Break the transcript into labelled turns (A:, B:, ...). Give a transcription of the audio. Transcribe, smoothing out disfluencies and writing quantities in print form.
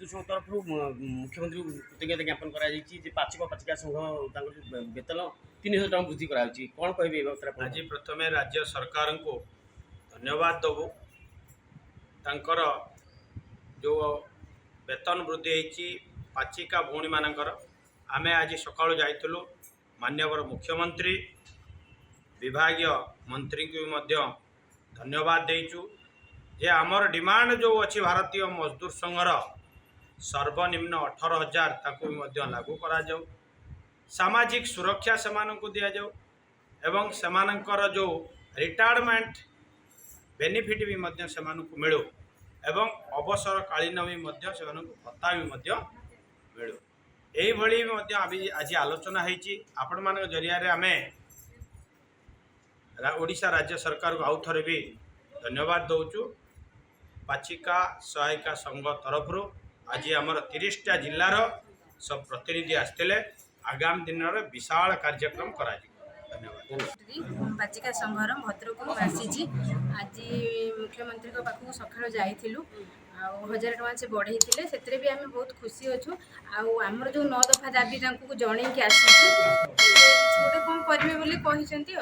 A: मजदूर संघ तरफ मुख्यमंत्री कृतज्ञता ज्ञापन पाचिका संघ वेतन 3000 टका वृद्धि कौन कहे
B: आज प्रथम राज्य सरकार को धन्यवाद देवु तांकर जो वेतन वृद्धि होती पाचिका भौणी मानकर आम आज सकाळु जाइलु माननीय मुख्यमंत्री विभागीय मंत्री को मध्य धन्यवाद देचु जे आमर डिमांड जो अच्छी भारतीय मजदूर संघर सर्वनिम्न 18,000 ताकू भी लागू करा जाऊ सामाजिक सुरक्षा से दि जाऊ एवं सेमानंकर जो रिटायरमेंट बेनिफिट भी मध्य से मिलू एवं अवसर कालीन भी मध्य से भत्ता भी मध्य मिलू यही आज आलोचना होती आपण मान जरिया आम ओडिशा राज्य सरकार को आउ थे भी धन्यवाद दौचु पाचिका सहायिका संघ तरफ आज आमर 30टा जिलार सब प्रतिनिधि आसते आगामी दिन में विशाल कार्यक्रम करा
C: धन्यवाद पाचिका संघर भद्रक आसी आज मुख्यमंत्री पाखक सका जाइलु 1000 टका से बढ़ई से भी आम बहुत खुशी अच्छु आमर जो 9 दफा दाबी जन के आसी गोटे कौन करेंगे बोली
D: कहते